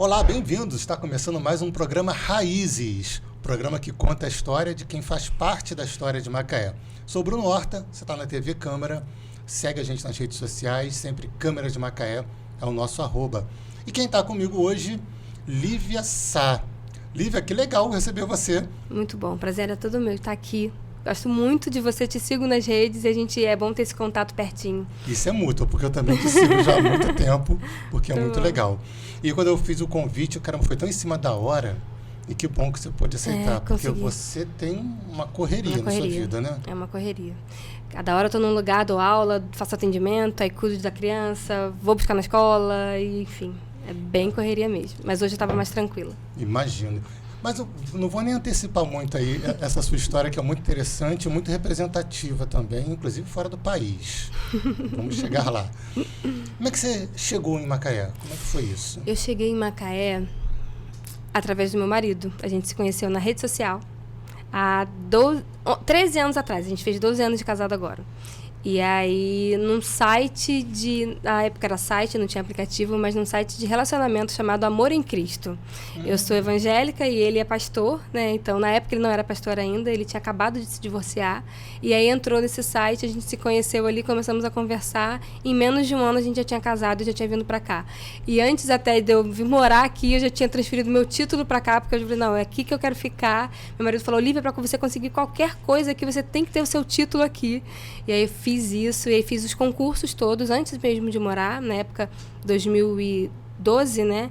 Olá, bem-vindos! Está começando mais um programa Raízes, programa que conta a história de quem faz parte da história de Macaé. Sou Bruno Horta, você está na TV Câmara, segue a gente nas redes sociais, sempre Câmara de Macaé, é o nosso @. E quem está comigo hoje, Lívia Sá. Lívia, que legal receber você. Muito bom, prazer é todo meu estar aqui. Gosto muito de você, te sigo nas redes e é bom ter esse contato pertinho. Isso é mútuo, porque eu também te sigo já há muito tempo, porque é muito legal. E quando eu fiz o convite, caramba, foi tão em cima da hora, e que bom que você pôde aceitar, porque você tem uma correria na sua vida, né? É uma correria. Cada hora eu estou num lugar, dou aula, faço atendimento, aí cuido da criança, vou buscar na escola, e, enfim, é bem correria mesmo. Mas hoje eu estava mais tranquila. Imagino. Mas eu não vou nem antecipar muito aí essa sua história, que é muito interessante, muito representativa também, inclusive fora do país. Vamos chegar lá. Como é que você chegou em Macaé? Como é que foi isso? Eu cheguei em Macaé através do meu marido. A gente se conheceu na rede social há 13 anos atrás. A gente fez 12 anos de casado agora. E aí, num site na época era site, não tinha aplicativo, mas num site de relacionamento chamado Amor em Cristo. Eu sou evangélica e ele é pastor, né? Então, na época ele não era pastor ainda, ele tinha acabado de se divorciar. E aí entrou nesse site, a gente se conheceu ali, começamos a conversar. Em menos de um ano a gente já tinha casado e já tinha vindo pra cá. E antes até de eu vir morar aqui, eu já tinha transferido meu título pra cá, porque eu falei, não, é aqui que eu quero ficar. Meu marido falou, Lívia, pra você conseguir qualquer coisa aqui, você tem que ter o seu título aqui. E aí eu fiz isso, e aí fiz os concursos todos, antes mesmo de morar, na época 2012, né?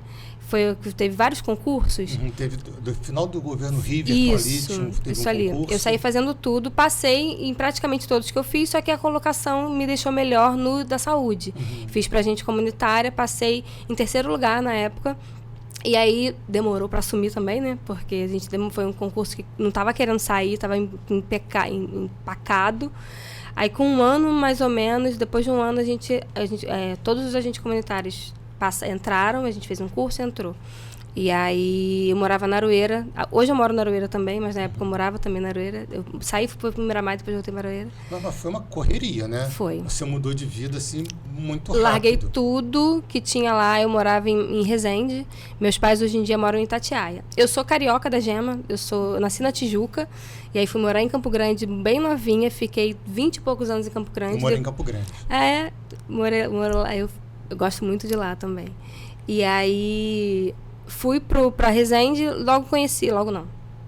Teve vários concursos. Teve do final do governo River, teve isso ali. Concurso. Eu saí fazendo tudo, passei em praticamente todos que eu fiz, só que a colocação me deixou melhor no da saúde. Fiz pra gente comunitária, passei em terceiro lugar na época. E aí demorou para assumir também, né? Porque a gente foi um concurso que não estava querendo sair, estava empacado. Aí com um ano, mais ou menos, depois de um ano, todos os agentes comunitários entraram, a gente fez um curso e entrou. E aí eu morava na Aroeira. Hoje eu moro na Aroeira também, mas na época eu morava também na Aroeira. Eu saí, fui para o Miramar, depois voltei para a Aroeira. Mas foi uma correria, né? Foi. Você mudou de vida, assim, muito rápido. Larguei tudo que tinha lá. Eu morava em Resende. Meus pais hoje em dia moram em Itatiaia. Eu sou carioca da Gema. Eu nasci na Tijuca. E aí fui morar em Campo Grande, bem novinha. Fiquei 20 e poucos anos em Campo Grande. Eu moro em Campo Grande. Moro lá. Eu gosto muito de lá também. E aí fui pra Resende,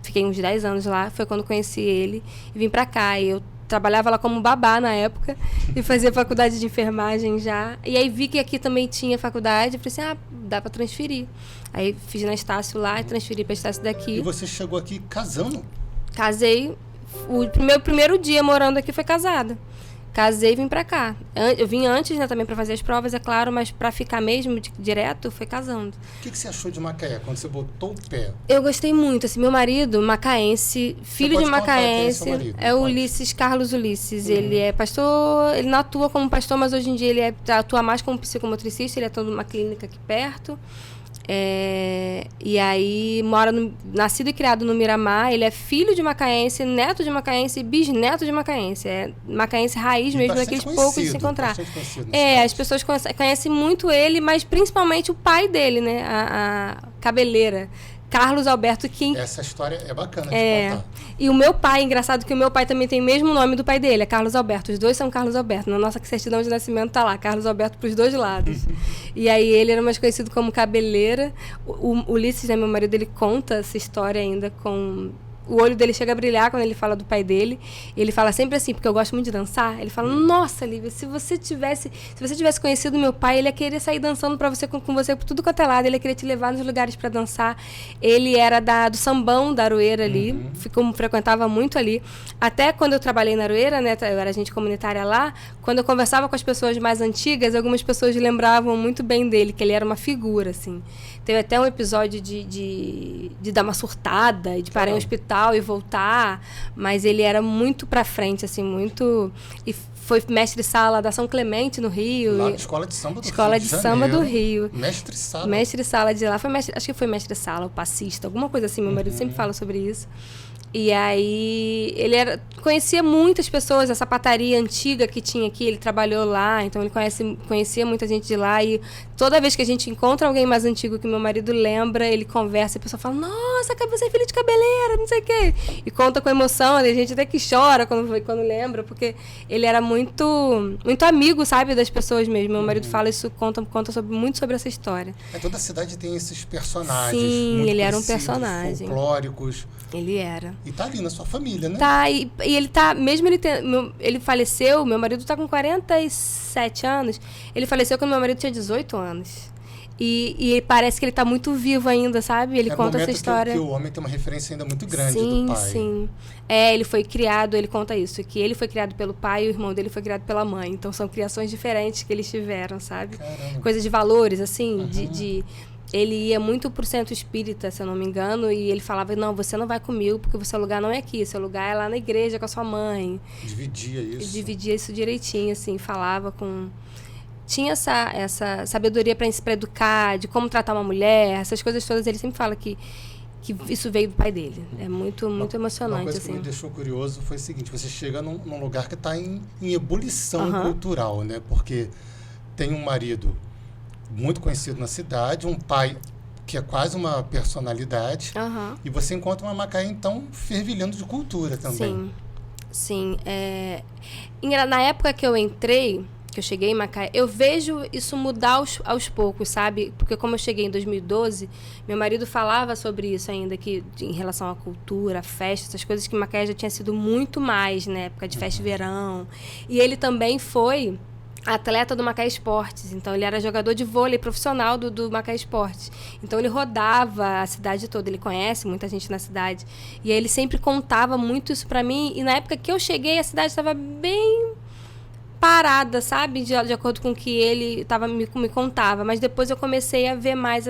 fiquei uns 10 anos lá, foi quando conheci ele e vim pra cá. E eu trabalhava lá como babá na época e fazia faculdade de enfermagem já. E aí vi que aqui também tinha faculdade, falei assim, dá pra transferir. Aí fiz na Estácio lá e transferi pra Estácio daqui. E você chegou aqui casando? Casei, meu primeiro dia morando aqui foi casada. Casei e vim pra cá. Eu vim antes, né, também pra fazer as provas, é claro, mas pra ficar mesmo direto, foi casando. O que você achou de Macaé, quando você botou o pé? Eu gostei muito, assim, meu marido, macaense, filho de macaense, é o Carlos Ulisses. Ele é pastor, ele não atua como pastor, mas hoje em dia ele atua mais como psicomotricista, ele atua numa clínica aqui perto. E aí nascido e criado no Miramar. Ele é filho de macaense, neto de macaense e bisneto de macaense. É macaense raiz mesmo, daqueles poucos de se encontrar. As pessoas conhecem muito ele, mas principalmente o pai dele, né? A cabeleira, Carlos Alberto Kim. Essa história é bacana de contar. E o meu pai, engraçado que o meu pai também tem o mesmo nome do pai dele, é Carlos Alberto. Os dois são Carlos Alberto. Na nossa certidão de nascimento tá lá, Carlos Alberto pros dois lados. E aí ele era mais conhecido como Cabeleira. O Ulisses, né, meu marido, ele conta essa história ainda com... O olho dele chega a brilhar quando ele fala do pai dele. E ele fala sempre assim, porque eu gosto muito de dançar. Ele fala, nossa, Lívia, se você tivesse conhecido meu pai, ele ia querer sair dançando com você por tudo quanto é lado. Ele ia querer te levar nos lugares para dançar. Ele era do sambão da Aroeira ali, frequentava muito ali. Até quando eu trabalhei na Aroeira, né, eu era agente comunitária lá, quando eu conversava com as pessoas mais antigas, algumas pessoas lembravam muito bem dele, que ele era uma figura, assim. Teve até um episódio de dar uma surtada, de parar em um hospital e voltar, mas ele era muito pra frente, assim, muito... E foi mestre-sala da São Clemente, no Rio. Lá na Escola de Samba do Rio. Escola de Samba do Rio. Mestre-sala. De lá. Acho que foi mestre-sala, o passista, alguma coisa assim, meu marido sempre fala sobre isso. E aí, conhecia muitas pessoas, a sapataria antiga que tinha aqui, ele trabalhou lá, então ele conhecia muita gente de lá. E toda vez que a gente encontra alguém mais antigo que meu marido lembra, ele conversa e a pessoa fala, nossa, você é filho de cabeleira, não sei o quê. E conta com emoção, a gente até que chora quando lembra, porque ele era muito, muito amigo, sabe, das pessoas mesmo. Meu marido fala isso, conta muito sobre essa história. Toda a cidade tem esses personagens. Sim, muito ele era um personagem. Folclóricos. Ele era. E tá ali na sua família, né? Tá, e ele tá, mesmo ele faleceu, meu marido tá com 47 anos, ele faleceu quando meu marido tinha 18 anos. E parece que ele tá muito vivo ainda, sabe? Ele conta essa história. Que o homem tem uma referência ainda muito grande sim, do pai. Sim. Ele foi criado, ele conta isso, que ele foi criado pelo pai e o irmão dele foi criado pela mãe. Então são criações diferentes que eles tiveram, sabe? Caramba. Coisa de valores, assim, ele ia muito pro centro espírita, se eu não me engano, e ele falava, não, você não vai comigo, porque o seu lugar não é aqui, seu lugar é lá na igreja com a sua mãe. Dividia isso. Ele dividia isso direitinho, assim, falava com... Tinha essa sabedoria para educar, de como tratar uma mulher, essas coisas todas. Ele sempre fala que isso veio do pai dele. É muito emocionante. Uma coisa assim. que me deixou curioso foi o seguinte, você chega num lugar que está em ebulição cultural, né? Porque tem um marido muito conhecido na cidade, um pai que é quase uma personalidade, e você encontra uma Macaé, então, fervilhando de cultura também. Sim. Na época que eu entrei, que eu cheguei em Macaé, eu vejo isso mudar aos poucos, sabe? Porque como eu cheguei em 2012, meu marido falava sobre isso ainda, que em relação à cultura, à festa, essas coisas, que Macaé já tinha sido muito mais, na época de festa de verão. E ele também foi atleta do Macaé Esportes, então ele era jogador de vôlei profissional do Macaé Esportes. Então ele rodava a cidade toda, ele conhece muita gente na cidade. E aí ele sempre contava muito isso pra mim, e na época que eu cheguei, a cidade estava bem parada, sabe? De acordo com o que ele me contava. Mas depois eu comecei a ver mais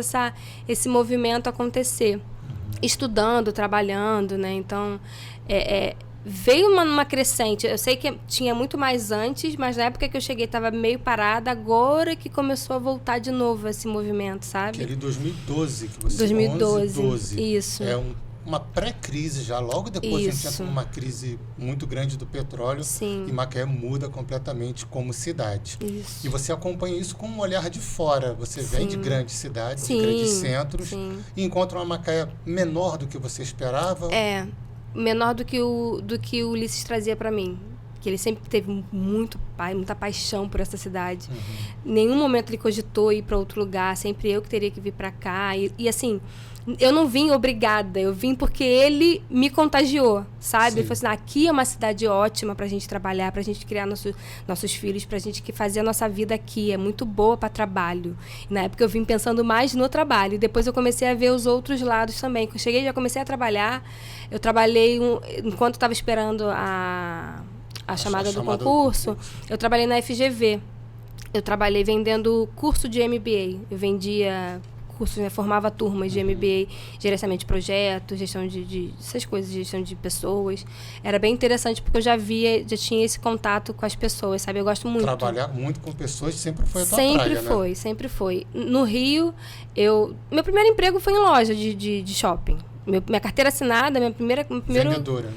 esse movimento acontecer. Estudando, trabalhando, né? Então, veio uma crescente. Eu sei que tinha muito mais antes, mas na época que eu cheguei estava meio parada. Agora que começou a voltar de novo esse movimento, sabe? Aquele 2012 que você... 2012, 12. Isso. Uma pré-crise já, logo depois a gente entra numa crise muito grande do petróleo. Sim. E Macaé muda completamente como cidade. Isso. E você acompanha isso com um olhar de fora. Você vem de grandes cidades, de grandes centros, e encontra uma Macaé menor do que você esperava. Menor do que o Ulisses trazia para mim. Que ele sempre teve muita paixão por essa cidade. Em nenhum momento ele cogitou ir para outro lugar, sempre eu que teria que vir para cá. E assim, eu não vim obrigada, eu vim porque ele me contagiou, sabe? Sim. Ele falou assim, aqui é uma cidade ótima pra gente trabalhar, pra gente criar nossos filhos, pra gente fazer a nossa vida aqui, é muito boa para trabalho. E na época eu vim pensando mais no trabalho, e depois eu comecei a ver os outros lados também. Quando eu cheguei, já comecei a trabalhar, eu trabalhei, enquanto estava esperando a chamada do concurso, eu trabalhei na FGV. Eu trabalhei vendendo curso de MBA. Eu vendia cursos, né? Formava turmas de MBA, gerenciamento de projetos, gestão de essas coisas, gestão de pessoas. Era bem interessante porque eu já tinha esse contato com as pessoas, sabe? Eu gosto muito. Trabalhar muito com pessoas sempre foi a tua praia, né? Sempre foi. No Rio, meu primeiro emprego foi em loja de shopping. Minha carteira assinada, meu primeiro... Vendedora.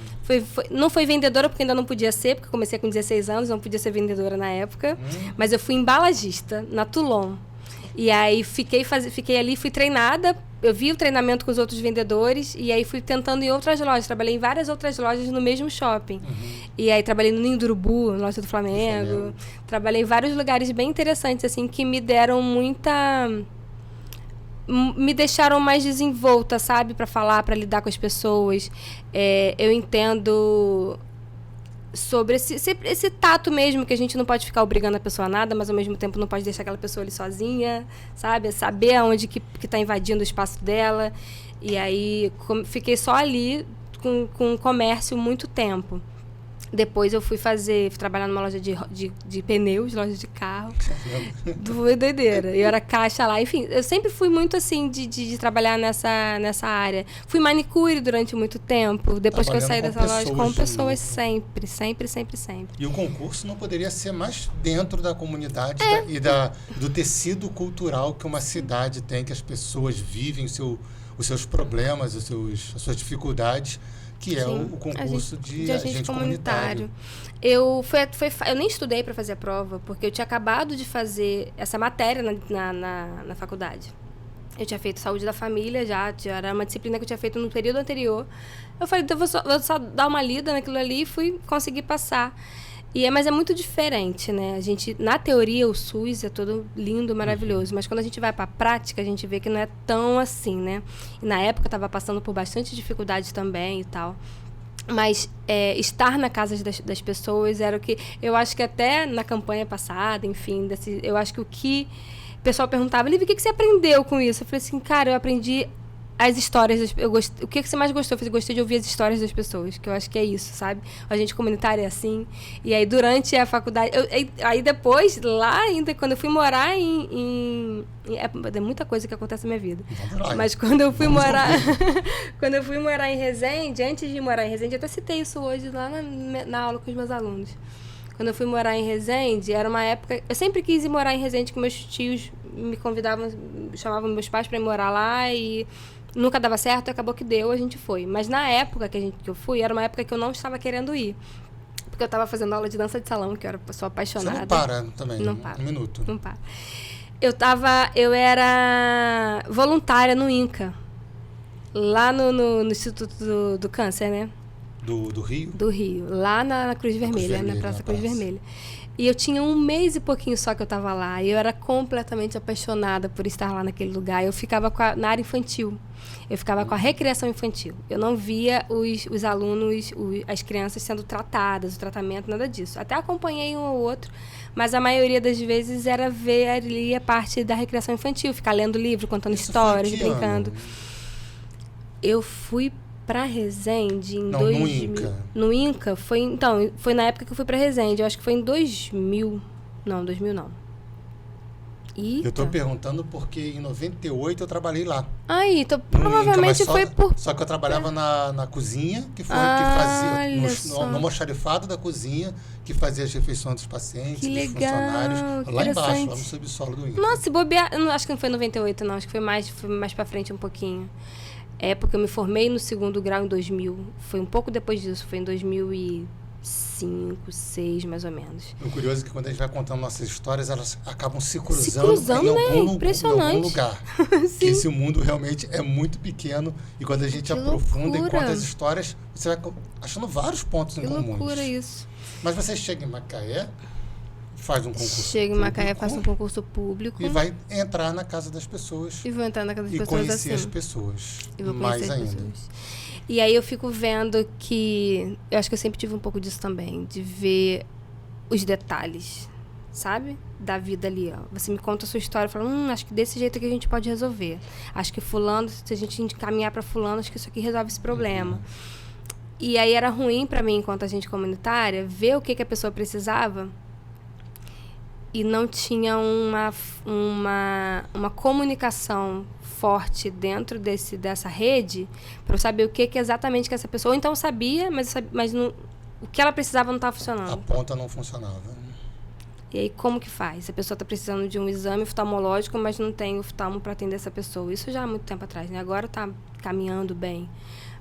Não foi vendedora porque ainda não podia ser, porque eu comecei com 16 anos, não podia ser vendedora na época. Mas eu fui embalagista, na Toulon. E aí fiquei ali, fui treinada, eu vi o treinamento com os outros vendedores, e aí fui tentando em outras lojas. Trabalhei em várias outras lojas no mesmo shopping. E aí trabalhei no Ninho do Urubu, na loja do Flamengo. Trabalhei em vários lugares bem interessantes, assim, que me deram me deixaram mais desenvolta, sabe? Para falar, para lidar com as pessoas. Eu entendo sobre esse tato mesmo, que a gente não pode ficar obrigando a pessoa a nada, mas ao mesmo tempo não pode deixar aquela pessoa ali sozinha, sabe? Saber aonde que tá invadindo o espaço dela. E aí fiquei só ali com comércio muito tempo. Depois eu fui trabalhar numa loja de pneus, loja de carro. Foi doideira. Eu era caixa lá. Enfim, eu sempre fui muito assim de trabalhar nessa área. Fui manicure durante muito tempo. Depois que eu saí dessa loja, com pessoas sempre. E o concurso não poderia ser mais dentro da comunidade e do tecido cultural que uma cidade tem, que as pessoas vivem os seus problemas, as suas dificuldades. que é o concurso de agente comunitário. Eu nem estudei para fazer a prova, porque eu tinha acabado de fazer essa matéria na faculdade. Eu tinha feito saúde da família, já era uma disciplina que eu tinha feito no período anterior. Eu falei, então vou só dar uma lida naquilo ali e fui conseguir passar. Mas é muito diferente, né? Na teoria, o SUS é todo lindo, maravilhoso, mas quando a gente vai para a prática, a gente vê que não é tão assim, né? E na época eu estava passando por bastante dificuldade também e tal. Mas estar na casa das pessoas era o que... Eu acho que até na campanha passada, enfim, eu acho que o que o pessoal perguntava, Lívia, o que você aprendeu com isso? Eu falei assim, cara, eu aprendi as histórias, o que você mais gostou? Eu falei, gostei de ouvir as histórias das pessoas, que eu acho que é isso, sabe? A gente comunitária é assim. E aí, durante a faculdade... aí depois, lá ainda, quando eu fui morar é muita coisa que acontece na minha vida. Mas quando eu fui morar... quando eu fui morar em Resende, antes de morar em Resende, eu até citei isso hoje lá na aula com os meus alunos. Quando eu fui morar em Resende, era uma época... Eu sempre quis ir morar em Resende, que meus tios me convidavam, chamavam meus pais para ir morar lá e... Nunca dava certo, acabou que deu, a gente foi. Mas na época que eu fui, era uma época que eu não estava querendo ir. Porque eu estava fazendo aula de dança de salão, que eu sou apaixonada. Você não para também, não para. Um minuto. Não para. Eu era voluntária no INCA, lá no Instituto do Câncer, né? Do Rio? Do Rio, lá na Cruz Vermelha, na Praça Cruz Vermelha. E eu tinha 1 mês e pouquinho só que eu estava lá. E eu era completamente apaixonada por estar lá naquele lugar. Eu ficava na área infantil. Eu ficava com a recreação infantil. Eu não via os alunos, as crianças sendo tratadas, o tratamento, nada disso. Até acompanhei um ou outro, mas a maioria das vezes era ver ali a parte da recreação infantil, ficar lendo livro, contando histórias, brincando. Eu fui para Resende em 2000. No INCA. No INCA foi na época que eu fui para Resende. Eu acho que foi em 2000. Não, 2000 não. Eita. Eu tô perguntando porque em 98 eu trabalhei lá. Aí, então provavelmente INCA, foi por... Só que eu trabalhava na cozinha, que fazia... No almoxarifado da cozinha, que fazia as refeições dos pacientes, que dos legal, funcionários. Lá embaixo, lá no subsolo do INCA. Nossa, se bobear... Acho que não foi em 98, não. Acho que foi mais pra frente um pouquinho. É porque eu me formei no 2º grau em 2000. Foi um pouco depois disso. Foi em 2005, 2006, mais ou menos. O curioso é que quando a gente vai contando nossas histórias, elas acabam se cruzando né? Impressionante. Em algum lugar. Sim. Que esse mundo realmente é muito pequeno. E quando a gente aprofunda e conta as histórias, você vai achando vários pontos em comuns. Que loucura isso. Mas você chega em Macaé, faz um concurso Chega em Macaé, faço um concurso público. E vai entrar na casa das pessoas. E vou entrar na casa das pessoas E conhecer assim. as pessoas. E vou mais ainda. Pessoas. E aí eu fico vendo que... Eu acho que eu sempre tive um pouco disso também. De ver os detalhes, sabe? Da vida ali, ó. Você me conta a sua história e fala, acho que desse jeito aqui a gente pode resolver. Acho que fulano, se a gente encaminhar para fulano, acho que isso aqui resolve esse problema. E aí era ruim para mim, enquanto agente comunitária, ver o que a pessoa precisava e não tinha uma comunicação forte dentro dessa rede para eu saber o que exatamente que essa pessoa... Ou então eu sabia, mas não, o que ela precisava não estava funcionando. A ponta não funcionava. E aí, como que faz? A pessoa está precisando de um exame oftalmológico, mas não tem oftalmo para atender essa pessoa. Isso já há muito tempo atrás, né? Agora está caminhando bem.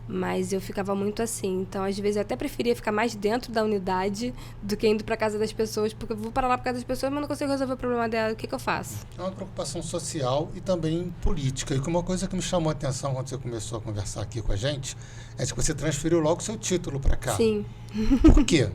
Mas eu ficava muito assim. Então, às vezes, eu até preferia ficar mais dentro da unidade do que indo para casa das pessoas, porque eu vou para lá para casa das pessoas, mas não consigo resolver o problema dela. O que eu faço? É uma preocupação social e também política. E uma coisa que me chamou a atenção quando você começou a conversar aqui com a gente é que você transferiu logo o seu título para cá. Sim. Por quê?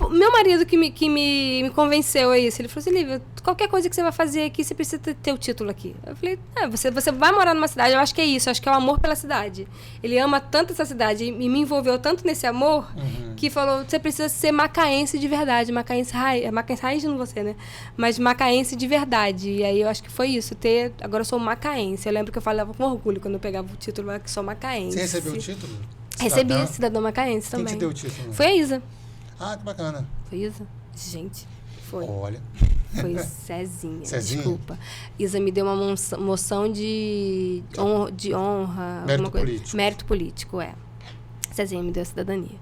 Meu marido que me convenceu a isso. Ele falou assim, Lívia, qualquer coisa que você vai fazer aqui, você precisa ter o título aqui. Eu falei, você vai morar numa cidade, eu acho que é isso, eu acho que é o amor pela cidade. Ele ama tanto essa cidade e me envolveu tanto nesse amor, que falou, você precisa ser macaense de verdade, macaense raiz não você, né? Mas macaense de verdade. E aí eu acho que foi isso, agora eu sou macaense. Eu lembro que eu falava com orgulho quando eu pegava o título, que sou macaense. Você recebeu o título? Recebi, cidadão macaense também. Quem te deu o título? Foi a Isa. Ah, que bacana. Foi Isa? Gente, foi. Olha. Foi Cezinha, Cezinha? Desculpa. Isa me deu uma moção de honra. Mérito político. Mérito político, é. Cezinha me deu a cidadania.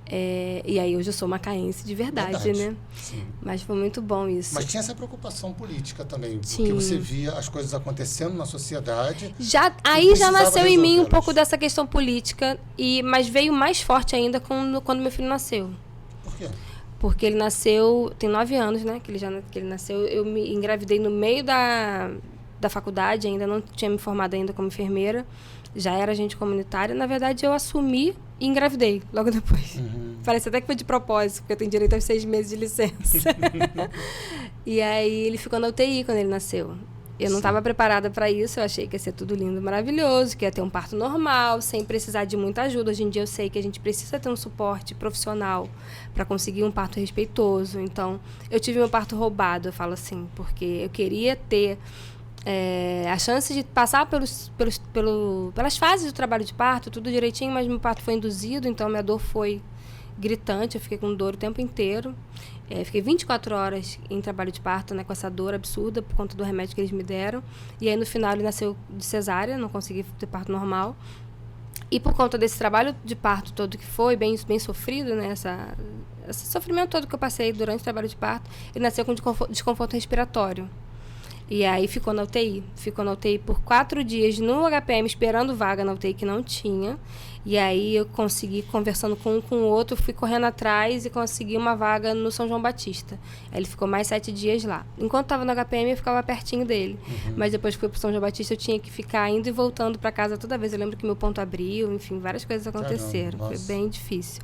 E aí hoje eu sou macaense de verdade, né? Sim. Mas foi muito bom isso. Mas tinha essa preocupação política também, porque Tinha. você via as coisas acontecendo na sociedade. Aí já nasceu em mim um resolvê-las. pouco dessa questão política, mas veio mais forte ainda quando meu filho nasceu. Por quê? Porque ele nasceu, tem 9 anos, né? Que ele nasceu. Eu me engravidei no meio da faculdade, ainda não tinha me formado ainda como enfermeira. Já era agente comunitária. Na verdade, eu assumi e engravidei logo depois. Parece até que foi de propósito, porque eu tenho direito aos 6 meses de licença. E aí, ele ficou na UTI quando ele nasceu. Eu não estava preparada para isso, eu achei que ia ser tudo lindo, maravilhoso, que ia ter um parto normal, sem precisar de muita ajuda. Hoje em dia eu sei que a gente precisa ter um suporte profissional para conseguir um parto respeitoso. Então, eu tive meu parto roubado, eu falo assim, porque eu queria ter a chance de passar pelas fases do trabalho de parto, tudo direitinho, mas meu parto foi induzido, então minha dor foi gritante, eu fiquei com dor o tempo inteiro. Fiquei 24 horas em trabalho de parto, né, com essa dor absurda por conta do remédio que eles me deram. E aí no final ele nasceu de cesárea, não consegui ter parto normal. E por conta desse trabalho de parto todo que foi, bem sofrido, né, esse sofrimento todo que eu passei durante o trabalho de parto, ele nasceu com desconforto respiratório. E aí ficou na UTI. Ficou na UTI por 4 dias no HPM, esperando vaga na UTI que não tinha. E aí eu consegui, conversando com um com o outro, fui correndo atrás e consegui uma vaga no São João Batista. Aí ele ficou mais 7 dias lá. Enquanto estava no HPM, eu ficava pertinho dele. Mas depois que fui pro São João Batista, eu tinha que ficar indo e voltando para casa toda vez. Eu lembro que meu ponto abriu, enfim, várias coisas aconteceram. Foi bem difícil.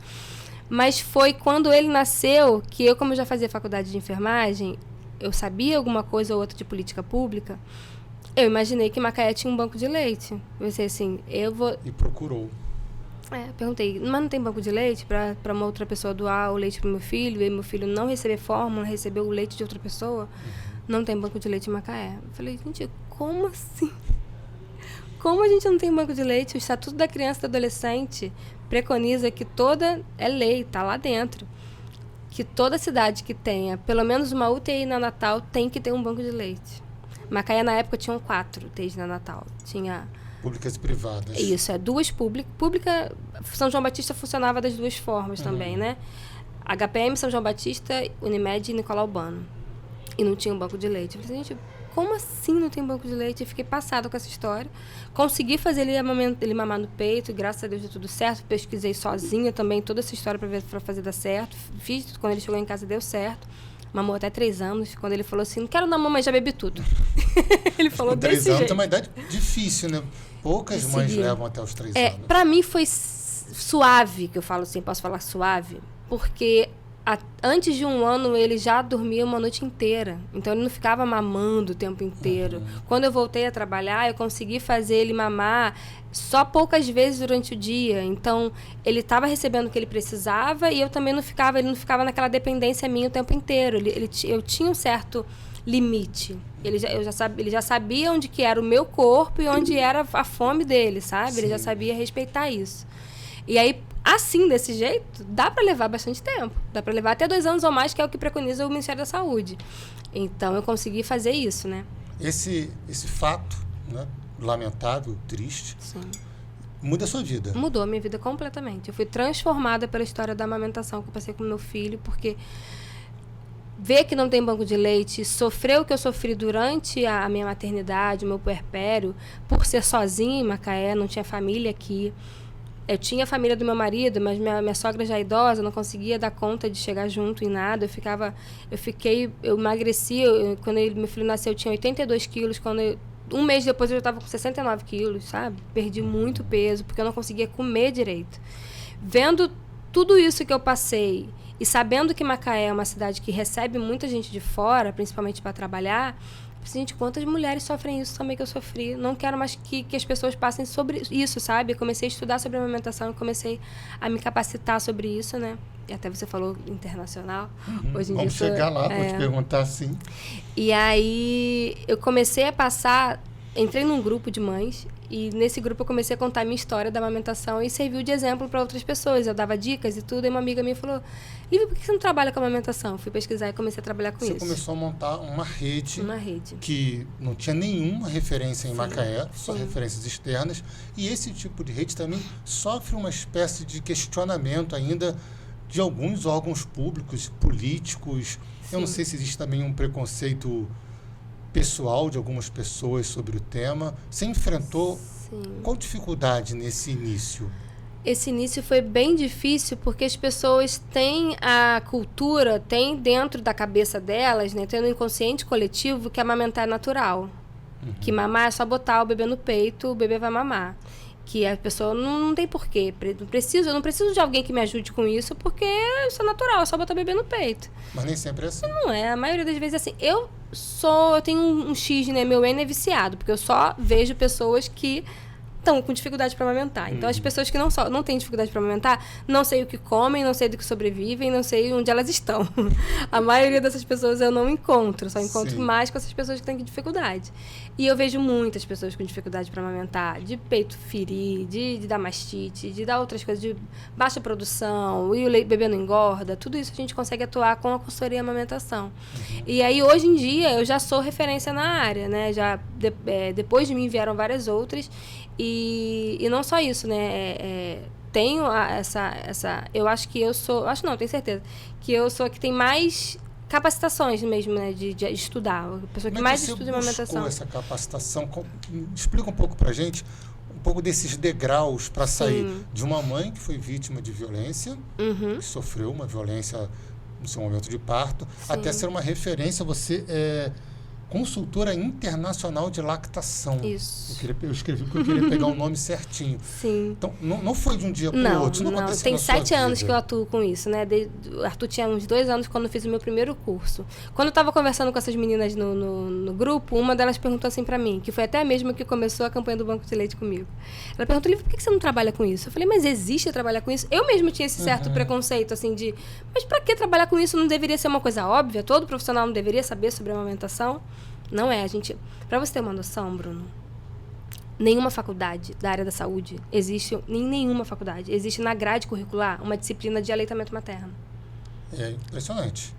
Mas foi quando ele nasceu que eu, como eu já fazia faculdade de enfermagem, eu sabia alguma coisa ou outra de política pública, eu imaginei que Macaé tinha um banco de leite. Eu pensei assim, eu vou... E procurou. Perguntei, mas não tem banco de leite para uma outra pessoa doar o leite para o meu filho, e meu filho não receber fórmula, receber o leite de outra pessoa? Não tem banco de leite em Macaé. Eu falei, gente, como assim? Como a gente não tem banco de leite? O Estatuto da Criança e do Adolescente preconiza que é lei, está lá dentro, que toda cidade que tenha pelo menos uma UTI neonatal tem que ter um banco de leite. Macaé, na época, tinham 4 UTIs neonatal. Tinha... Públicas e privadas. Isso, 2 públicas. Pública, São João Batista funcionava das 2 formas também, né? HPM, São João Batista, Unimed e Nicolau Urbano. E não tinha um banco de leite. Eu falei, gente, como assim não tem banco de leite? Eu fiquei passada com essa história. Consegui fazer ele mamar no peito, graças a Deus deu tudo certo. Pesquisei sozinha também toda essa história para fazer dar certo. Fiz, quando ele chegou em casa deu certo. Mamou até 3 anos, quando ele falou assim, não quero dar mamãe, já bebi tudo. Ele falou desse jeito. 3 anos é uma idade difícil, né? Poucas mães levam até os 3 anos. Pra mim foi suave, que eu falo assim, posso falar suave, porque antes de 1 ano ele já dormia uma noite inteira. Então ele não ficava mamando o tempo inteiro. Quando eu voltei a trabalhar, eu consegui fazer ele mamar só poucas vezes durante o dia. Então ele estava recebendo o que ele precisava e eu também ele não ficava naquela dependência minha o tempo inteiro. Eu tinha um certo limite. Ele já sabia onde que era o meu corpo e onde era a fome dele, sabe? Sim. Ele já sabia respeitar isso. E aí, assim, desse jeito, dá para levar bastante tempo. Dá para levar até 2 anos ou mais, que é o que preconiza o Ministério da Saúde. Então, eu consegui fazer isso, né? Esse fato, né, lamentável, triste, sim, muda a sua vida. Mudou a minha vida completamente. Eu fui transformada pela história da amamentação que eu passei com meu filho, porque ver que não tem banco de leite, sofrer o que eu sofri durante a minha maternidade, o meu puerpério, por ser sozinha em Macaé, não tinha família aqui. Eu tinha a família do meu marido, mas minha sogra já idosa, não conseguia dar conta de chegar junto em nada. Eu emagreci, quando meu filho nasceu eu tinha 82 quilos, um mês depois eu já estava com 69 quilos, sabe? Perdi muito peso, porque eu não conseguia comer direito. Vendo tudo isso que eu passei e sabendo que Macaé é uma cidade que recebe muita gente de fora, principalmente para trabalhar, gente, quantas mulheres sofrem isso também que eu sofri? Não quero mais que as pessoas passem sobre isso, sabe? Eu comecei a estudar sobre a amamentação, eu comecei a me capacitar sobre isso, né? E até você falou internacional. Hoje em Vamos dia, chegar lá, vou te perguntar sim. E aí eu comecei a entrei num grupo de mães e nesse grupo eu comecei a contar a minha história da amamentação e serviu de exemplo para outras pessoas. Eu dava dicas e tudo, e uma amiga minha falou, Lívia, por que você não trabalha com amamentação? Fui pesquisar e comecei a trabalhar com isso. Você começou a montar uma rede. Uma rede. Que não tinha nenhuma referência em sim, Macaé, só sim, referências externas. E esse tipo de rede também sofre uma espécie de questionamento ainda de alguns órgãos públicos, políticos. Sim. Eu não sei se existe também um preconceito pessoal de algumas pessoas sobre o tema. Você enfrentou qual dificuldade nesse início? Esse início foi bem difícil porque as pessoas têm a cultura, têm dentro da cabeça delas, né, tendo um inconsciente coletivo que amamentar é natural. Que mamar é só botar o bebê no peito, o bebê vai mamar. Que a pessoa não tem porquê. Eu não preciso de alguém que me ajude com isso, porque isso é natural, é só botar o bebê no peito. Mas nem sempre é assim. Não é, a maioria das vezes é assim. Eu tenho um X, né? Meu N é viciado, porque eu só vejo pessoas que estão com dificuldade para amamentar. Então, as pessoas que não têm dificuldade para amamentar, não sei o que comem, não sei do que sobrevivem, não sei onde elas estão. A maioria dessas pessoas eu não encontro, só encontro mais com essas pessoas que têm dificuldade. E eu vejo muitas pessoas com dificuldade para amamentar, de peito ferir, de dar mastite, de dar outras coisas, de baixa produção, e o bebê não engorda, tudo isso a gente consegue atuar com a consultoria e amamentação. E aí, hoje em dia, eu já sou referência na área, né? Depois de mim vieram várias outras. E não só isso, né? Tenho eu acho que eu sou... Acho não, tenho certeza. Que eu sou a que tem mais capacitações mesmo, né? De estudar. A pessoa que mais estuda amamentação. Como essa capacitação? Explica um pouco pra gente, um pouco desses degraus para sair de uma mãe que foi vítima de violência, que sofreu uma violência no seu momento de parto, até ser uma referência, você consultora internacional de lactação. Isso. Eu escrevi porque eu queria pegar o nome certinho. Sim. Então, não foi de um dia para o outro. Não aconteceu tem na sua 7 anos vida. que eu atuo com isso, né? O Arthur tinha uns 2 anos quando eu fiz o meu primeiro curso. Quando eu estava conversando com essas meninas no grupo, uma delas perguntou assim para mim, que foi até a mesma que começou a campanha do Banco de Leite comigo. Ela perguntou, Lívia, por que você não trabalha com isso? Eu falei, mas existe trabalhar com isso? Eu mesmo tinha esse certo preconceito, assim, mas para que trabalhar com isso? Não deveria ser uma coisa óbvia? Todo profissional não deveria saber sobre a amamentação? Não é, para você ter uma noção, Bruno, nenhuma faculdade da área da saúde existe, nenhuma faculdade, existe na grade curricular uma disciplina de aleitamento materno. É impressionante.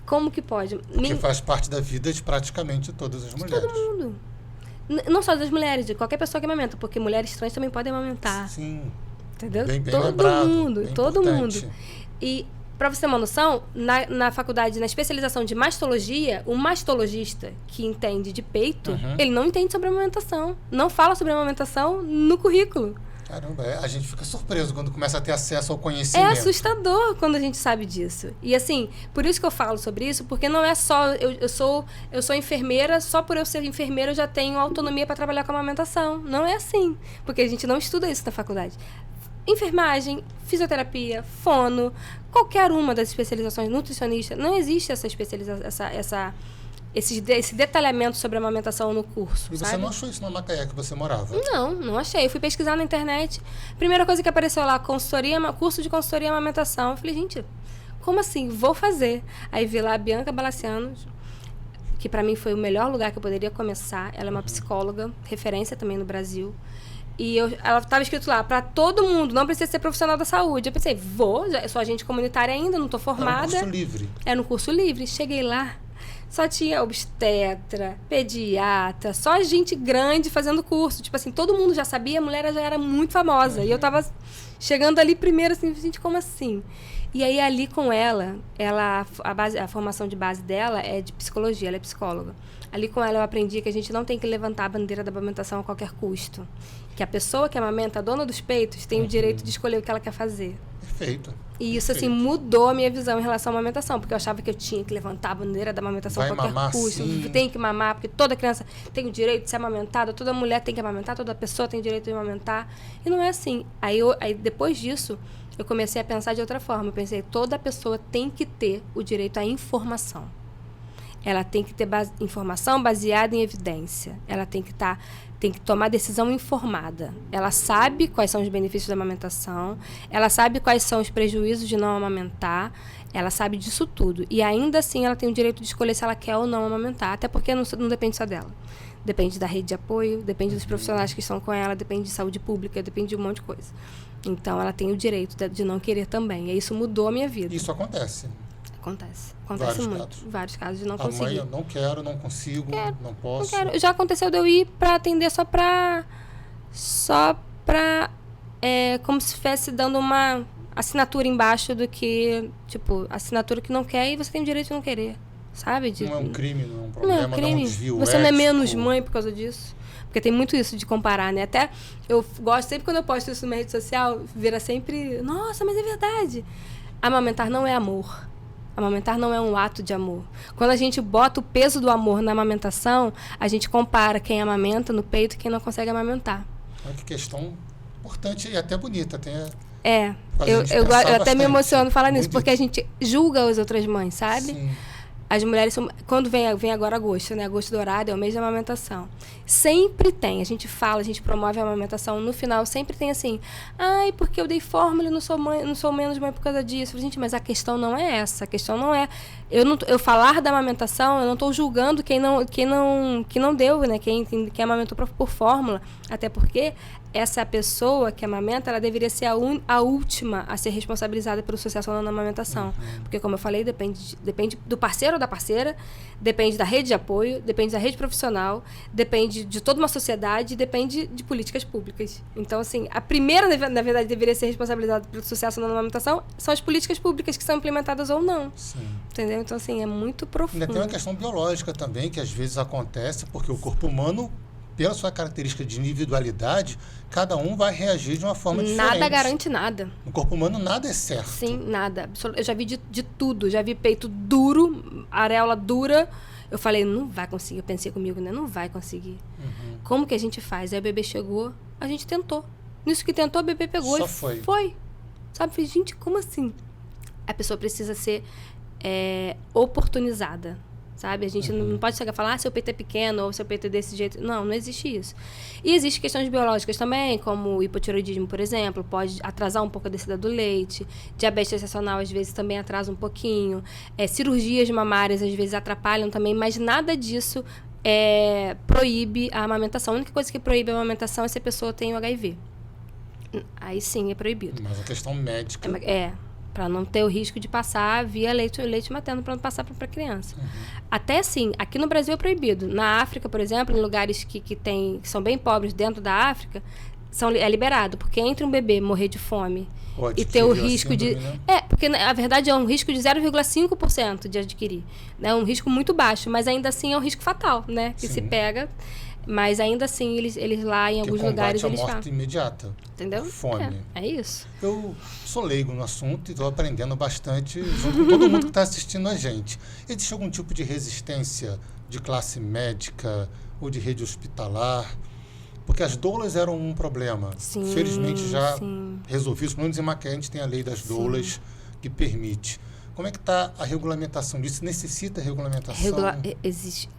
Como que pode? Porque faz parte da vida de praticamente todas as mulheres. Todo mundo. Não só das mulheres, de qualquer pessoa que amamenta, porque mulheres trans também podem amamentar. Sim. Entendeu? Bem todo lembrado, mundo, bem todo importante. mundo. E para você ter uma noção, na faculdade, na especialização de mastologia, o mastologista que entende de peito, ele não entende sobre amamentação. Não fala sobre amamentação no currículo. Caramba, a gente fica surpreso quando começa a ter acesso ao conhecimento. É assustador quando a gente sabe disso. E assim, por isso que eu falo sobre isso, porque não é só... Eu sou enfermeira, só por eu ser enfermeira eu já tenho autonomia para trabalhar com amamentação. Não é assim, porque a gente não estuda isso na faculdade. Enfermagem, fisioterapia, fono, qualquer uma das especializações, nutricionista, não existe essa especialização, esse detalhamento sobre a amamentação no curso. E você sabe? não achou isso na Macaé que você morava? Não achei. Eu fui pesquisar na internet. Primeira coisa que apareceu lá, curso de consultoria e amamentação. Eu falei, gente, como assim? Vou fazer. Aí vi lá a Bianca Balaciano, que para mim foi o melhor lugar que eu poderia começar. Ela é uma psicóloga, referência também no Brasil. E ela estava escrito lá, para todo mundo, não precisa ser profissional da saúde. Eu pensei, eu sou agente comunitária ainda, não estou formada. Era um curso livre. Era no curso livre. Cheguei lá, só tinha obstetra, pediatra, só gente grande fazendo curso. Tipo assim, todo mundo já sabia, a mulher já era muito famosa. E eu estava chegando ali primeiro, assim, gente, como assim? E aí, ali com ela a formação de base dela é de psicologia, ela é psicóloga. Ali com ela eu aprendi que a gente não tem que levantar a bandeira da amamentação a qualquer custo. Que a pessoa que amamenta, a dona dos peitos, tem o direito de escolher o que ela quer fazer. Perfeito. E isso, assim, mudou a minha visão em relação à amamentação, porque eu achava que eu tinha que levantar a bandeira da amamentação a qualquer custo. Tem que mamar, porque toda criança tem o direito de ser amamentada, toda mulher tem que amamentar, toda pessoa tem o direito de amamentar. E não é assim. Aí depois disso, eu comecei a pensar de outra forma. Eu pensei, toda pessoa tem que ter o direito à informação. Ela tem que ter informação baseada em evidência. Ela tem que tomar decisão informada. Ela sabe quais são os benefícios da amamentação, ela sabe quais são os prejuízos de não amamentar, ela sabe disso tudo. E ainda assim ela tem o direito de escolher se ela quer ou não amamentar, até porque não depende só dela. Depende da rede de apoio, depende dos profissionais que estão com ela, depende de saúde pública, depende de um monte de coisa. Então ela tem o direito de não querer também. E isso mudou a minha vida. Isso acontece. Acontece Vários muito. Casos. Vários casos de não A conseguir. mãe, eu não quero, não consigo, não posso. Não quero. Já aconteceu de eu ir para atender só pra como se estivesse dando assinatura embaixo do que, tipo, assinatura que não quer e você tem o direito de não querer, sabe? Não é um crime, não é um Não é problema, um não é crime. um desvio Você não é ético. menos mãe por causa disso. Porque tem muito isso de comparar, né? Até eu gosto, sempre quando eu posto isso numa rede social, vira sempre, nossa, mas é verdade. Amamentar não é amor. Amamentar não é um ato de amor. Quando a gente bota o peso do amor na amamentação, a gente compara quem amamenta no peito e quem não consegue amamentar. Olha que questão importante e até bonita. Eu até bastante. me emociono falar nisso, Muito. porque a gente julga as outras mães, sabe? Sim. As mulheres são... Quando vem agora agosto, né? Agosto dourado é o mês da amamentação. Sempre tem. A gente fala, a gente promove a amamentação. No final, sempre tem assim... Ai, porque eu dei fórmula e não sou mãe, não sou menos mãe por causa disso. Eu falo, gente, mas a questão não é essa. A questão não é... Eu falar da amamentação, eu não estou julgando quem não deu, né? Quem amamentou por fórmula. Até porque essa pessoa que amamenta, ela deveria ser a última a ser responsabilizada pelo sucesso ou não na amamentação. Porque, como eu falei, depende do parceiro ou da parceira, depende da rede de apoio, depende da rede profissional, depende de toda uma sociedade, depende de políticas públicas. Então, assim, a primeira, na verdade, deveria ser responsabilizada pelo sucesso ou não na amamentação são as políticas públicas que são implementadas ou não. Sim. Entendeu? Então, assim, é muito profundo. Ainda tem uma questão biológica também, que às vezes acontece, porque o corpo humano, pela sua característica de individualidade, cada um vai reagir de uma forma diferente. Nada garante nada. No corpo humano, nada é certo. Sim, nada. Eu já vi de tudo. Já vi peito duro, areola dura. Eu falei, não vai conseguir. Eu pensei comigo, né? Não vai conseguir. Como que a gente faz? Aí o bebê chegou, a gente tentou. Nisso que tentou, o bebê pegou Só e foi. foi. Sabe? Falei, gente, como assim? A pessoa precisa ser oportunizada. Sabe? A gente não pode chegar e falar, seu peito é pequeno ou seu peito é desse jeito. Não, não existe isso. E existem questões biológicas também, como o hipotiroidismo, por exemplo, pode atrasar um pouco a descida do leite. Diabetes gestacional, às vezes, também atrasa um pouquinho. Cirurgias mamárias, às vezes, atrapalham também, mas nada disso proíbe a amamentação. A única coisa que proíbe a amamentação é se a pessoa tem o HIV. Aí sim, é proibido. Mas a questão médica... Para não ter o risco de passar via leite materno, para não passar para a criança. Até assim, aqui no Brasil é proibido. Na África, por exemplo, em lugares que são bem pobres dentro da África, é liberado. Porque entre um bebê morrer de fome e ter o risco de... Né? Porque na verdade é um risco de 0,5% de adquirir. É um risco muito baixo, mas ainda assim é um risco fatal, né? Que se pega... Mas ainda assim, eles lá em alguns lugares eles falam. A morte imediata. Entendeu? Fome. É isso. Eu sou leigo no assunto e estou aprendendo bastante junto com todo mundo que está assistindo a gente. Existe algum tipo de resistência de classe médica ou de rede hospitalar? Porque as doulas eram um problema. Sim, felizmente já sim. resolvi isso. Pelo menos em Macaé a gente tem a lei das doulas que permite. Como é que está a regulamentação disso? Necessita regulamentação?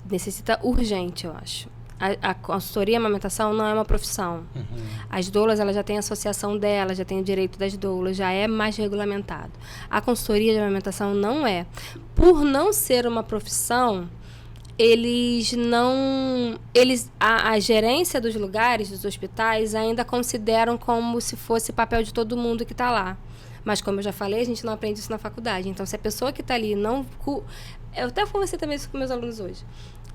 Necessita urgente, eu acho. A consultoria e amamentação não é uma profissão. As doulas, ela já tem a associação dela, já tem o direito das doulas, já é mais regulamentado. A consultoria de amamentação não é. Por não ser uma profissão, a gerência dos lugares, dos hospitais, ainda consideram como se fosse papel de todo mundo que está lá. Mas, como eu já falei, a gente não aprende isso na faculdade. Então, se a pessoa que está ali não... Eu até conversei também isso com meus alunos hoje.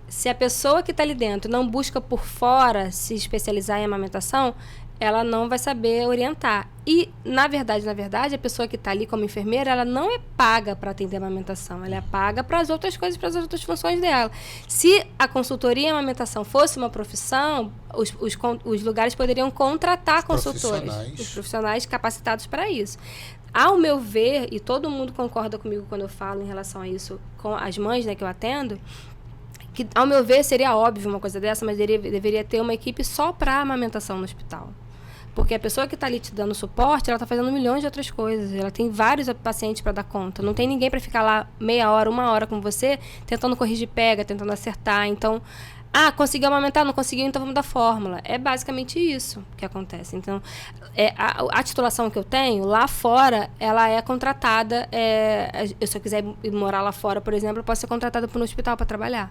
Se a pessoa que está ali dentro não busca por fora se especializar em amamentação, ela não vai saber orientar. E, na verdade, a pessoa que está ali como enfermeira, ela não é paga para atender a amamentação. Ela é paga para as outras coisas, para as outras funções dela. Se a consultoria em amamentação fosse uma profissão, os lugares poderiam contratar consultores. Os profissionais capacitados para isso. Ao meu ver, e todo mundo concorda comigo quando eu falo em relação a isso, com as mães, né, que eu atendo, que, ao meu ver, seria óbvio uma coisa dessa, mas deveria ter uma equipe só para amamentação no hospital. Porque a pessoa que está ali te dando suporte, ela está fazendo milhões de outras coisas. Ela tem vários pacientes para dar conta. Não tem ninguém para ficar lá meia hora, uma hora com você, tentando corrigir pega, tentando acertar. Então, conseguiu amamentar? Não conseguiu, então vamos dar fórmula. É basicamente isso que acontece. Então, a titulação que eu tenho, lá fora, ela é contratada. Se eu quiser ir morar lá fora, por exemplo, eu posso ser contratada por um hospital para trabalhar.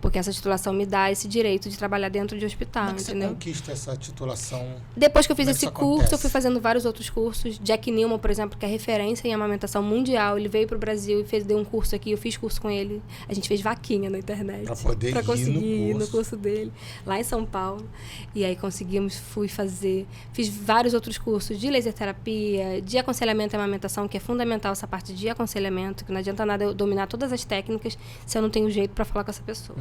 Porque essa titulação me dá esse direito de trabalhar dentro de hospital, Como é que entendeu? você conquista essa titulação? Depois que eu fiz Como é que esse isso curso, acontece? eu fui fazendo vários outros cursos. Jack Newman, por exemplo, que é referência em amamentação mundial, ele veio pro Brasil e deu um curso aqui, eu fiz curso com ele. A gente fez vaquinha na internet. Pra poder pra ir conseguir ir no no curso dele, lá em São Paulo. E aí fiz vários outros cursos de laser terapia, de aconselhamento e amamentação, que é fundamental essa parte de aconselhamento, que não adianta nada eu dominar todas as técnicas se eu não tenho jeito para falar com essa pessoa.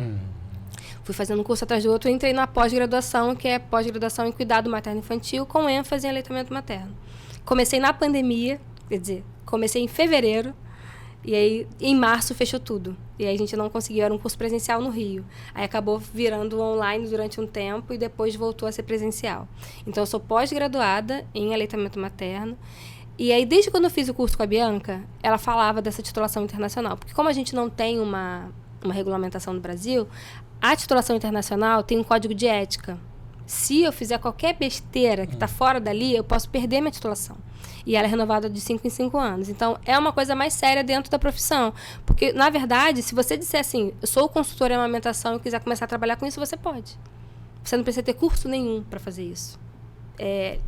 Fui fazendo um curso atrás do outro e entrei na pós-graduação, que é pós-graduação em cuidado materno-infantil, com ênfase em aleitamento materno. Comecei na pandemia, quer dizer, comecei em fevereiro, e aí em março fechou tudo. E aí a gente não conseguiu, era um curso presencial no Rio. Aí acabou virando online durante um tempo e depois voltou a ser presencial. Então eu sou pós-graduada em aleitamento materno. E aí, desde quando eu fiz o curso com a Bianca, ela falava dessa titulação internacional. Porque como a gente não tem uma regulamentação no Brasil, a titulação internacional tem um código de ética. Se eu fizer qualquer besteira que está fora dali, eu posso perder minha titulação. E ela é renovada de 5 em 5 anos. Então, é uma coisa mais séria dentro da profissão. Porque, na verdade, se você disser assim, eu sou consultora em amamentação e quiser começar a trabalhar com isso, você pode. Você não precisa ter curso nenhum para fazer isso.